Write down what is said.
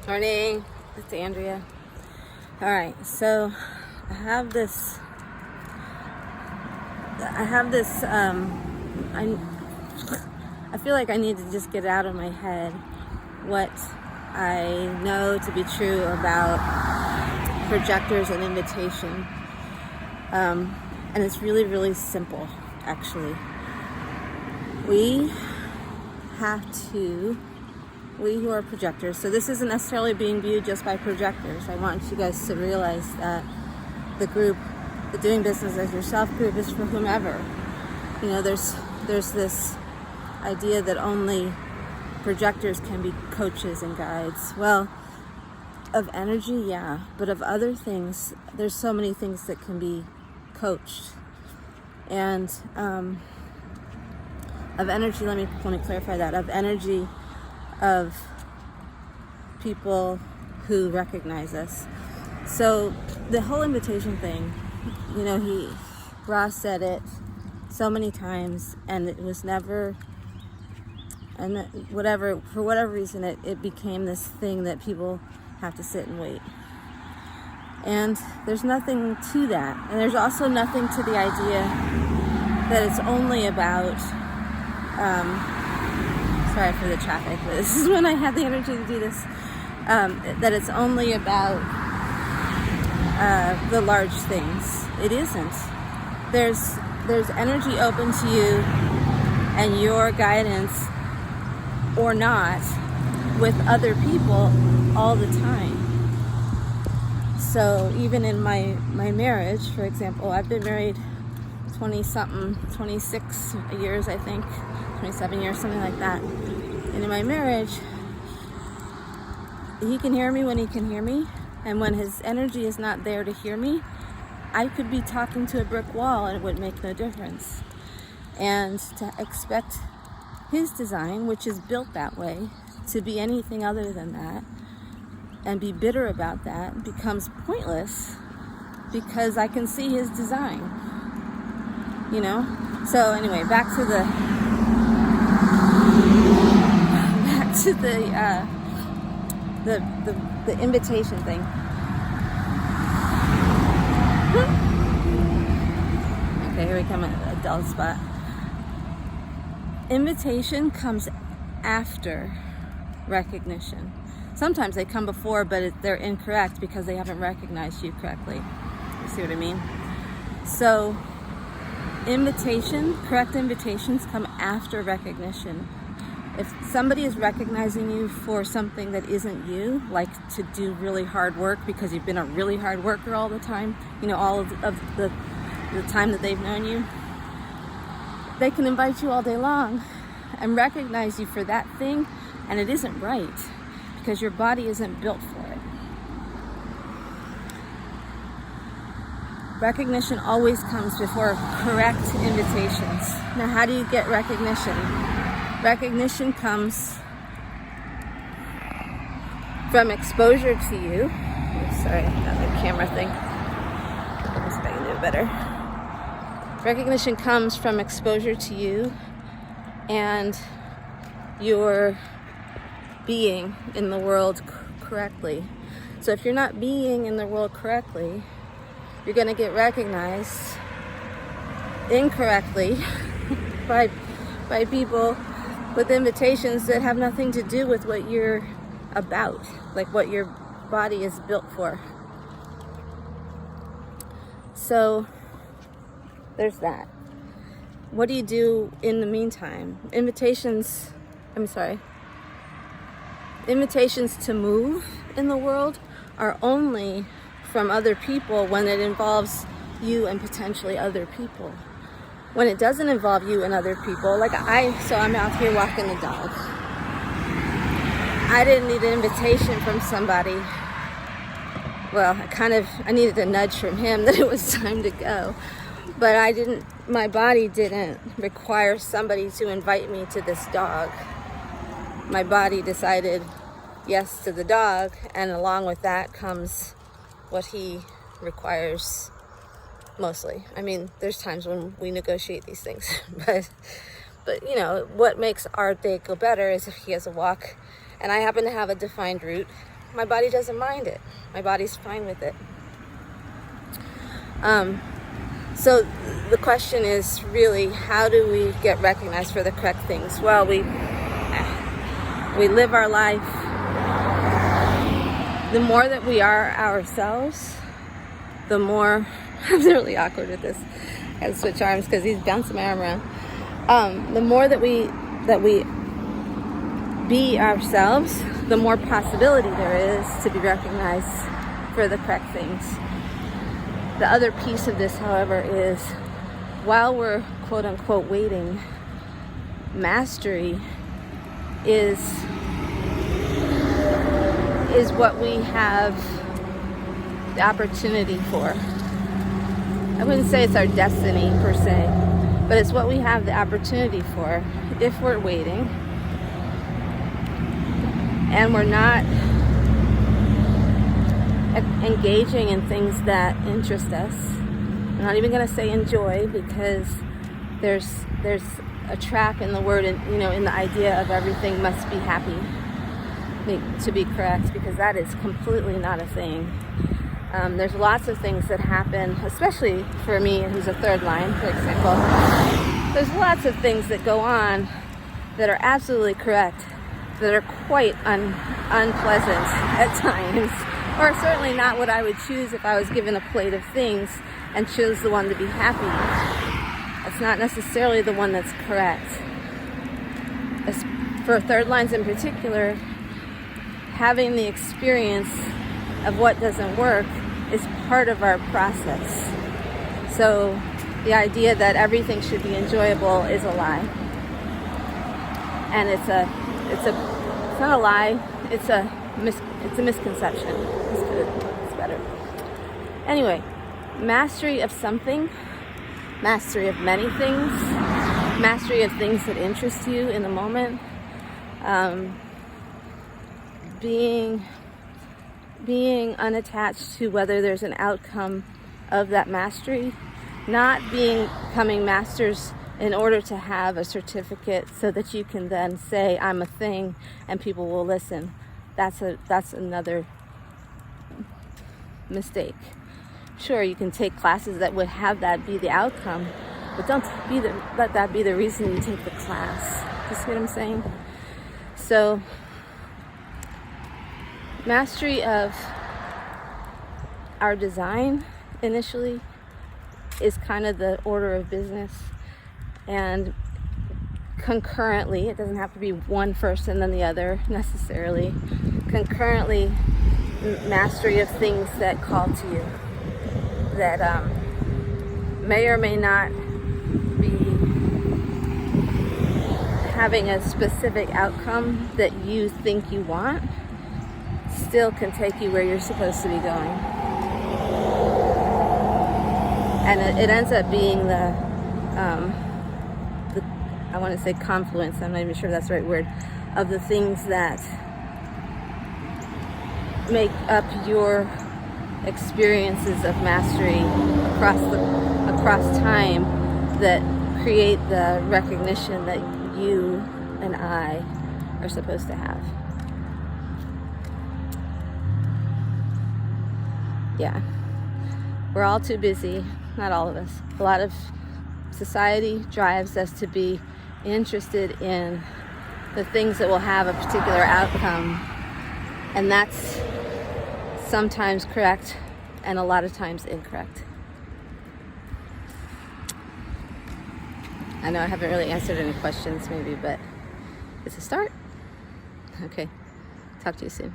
Morning, it's Andrea. All right, so I have this. I feel like I need to just get out of my head what I know to be true about projectors and invitation. And it's really, really simple, actually. We who are projectors, so this isn't necessarily being viewed just by projectors. I want you guys to realize that the group, the Doing Business as Yourself group, is for whomever. You know, there's this idea that only projectors can be coaches and guides. Well, of energy, yeah, but of other things, there's so many things that can be coached. And of energy, let me clarify that. Of energy, of people who recognize us. So the whole invitation thing, you know, Ross said it so many times, and it was never, and for whatever reason, it became this thing that people have to sit and wait. And there's nothing to that. And there's also nothing to the idea that it's only about, sorry for the traffic, but this is when I had the energy to do this, that it's only about the large things. It isn't. There's energy open to you and your guidance or not with other people all the time. So even in my marriage, for example, I've been married 26 years, I think, 27 years, something like that. And in my marriage, he can hear me when he can hear me. And when his energy is not there to hear me, I could be talking to a brick wall and it would make no difference. And to expect his design, which is built that way, to be anything other than that, and be bitter about that, becomes pointless because I can see his design, you know? So anyway, back to the invitation thing. Okay, here we come at a dull spot. Invitation comes after recognition. Sometimes they come before, but they're incorrect because they haven't recognized you correctly. You see what I mean? So correct invitations come after recognition. If somebody is recognizing you for something that isn't you, like to do really hard work because you've been a really hard worker all the time, you know, all of the time that they've known you, they can invite you all day long and recognize you for that thing, and it isn't right because your body isn't built for it. Recognition always comes before correct invitations. Now, how do you get recognition? Recognition comes from exposure to you. Oh, sorry, another camera thing. Let's see if I can do it better. Recognition comes from exposure to you and your being in the world correctly. So if you're not being in the world correctly, you're going to get recognized incorrectly by people with invitations that have nothing to do with what you're about, like what your body is built for. So there's that. What do you do in the meantime? Invitations to move in the world are only from other people when it involves you and potentially other people. When it doesn't involve you and other people, so I'm out here walking the dog. I didn't need an invitation from somebody. Well, I needed a nudge from him that it was time to go. But my body didn't require somebody to invite me to this dog. My body decided yes to the dog, and along with that comes what he requires mostly. I mean, there's times when we negotiate these things, but you know, what makes our day go better is if he has a walk, and I happen to have a defined route, my body doesn't mind it. My body's fine with it. So the question is really, how do we get recognized for the correct things? Well, we live our life. The more that we are ourselves, the more, I'm really awkward with this. I have to switch arms because he's bouncing my arm around. The more that we be ourselves, the more possibility there is to be recognized for the correct things. The other piece of this, however, is while we're quote unquote waiting, mastery is what we have the opportunity for. I wouldn't say it's our destiny per se, but it's what we have the opportunity for if we're waiting and we're not engaging in things that interest us. I'm not even going to say enjoy, because there's a trap in the word, in the idea of everything must be happy to be correct, because that is completely not a thing. There's lots of things that happen, especially for me, who's a third line, for example. There's lots of things that go on that are absolutely correct, that are quite unpleasant at times, or certainly not what I would choose if I was given a plate of things and chose the one to be happy. That's not necessarily the one that's correct. As for third lines in particular, having the experience of what doesn't work is part of our process. So the idea that everything should be enjoyable is a lie. And it's not a lie, it's a misconception. It's better. Anyway, mastery of something, mastery of many things, mastery of things that interest you in the moment, being unattached to whether there's an outcome of that mastery, not becoming masters in order to have a certificate so that you can then say, I'm a thing and people will listen. That's another mistake. Sure, you can take classes that would have that be the outcome, but don't let that be the reason you take the class. You see what I'm saying? So, mastery of our design initially is kind of the order of business, and concurrently, it doesn't have to be one first and then the other necessarily, concurrently, mastery of things that call to you, that may or may not be having a specific outcome that you think you want, still can take you where you're supposed to be going. And it ends up being the I want to say confluence, I'm not even sure that's the right word, of the things that make up your experiences of mastery across time, that create the recognition that you and I are supposed to have. Yeah, we're all too busy, not all of us. A lot of society drives us to be interested in the things that will have a particular outcome, and that's sometimes correct and a lot of times incorrect. I know I haven't really answered any questions maybe, but it's a start. Okay, talk to you soon.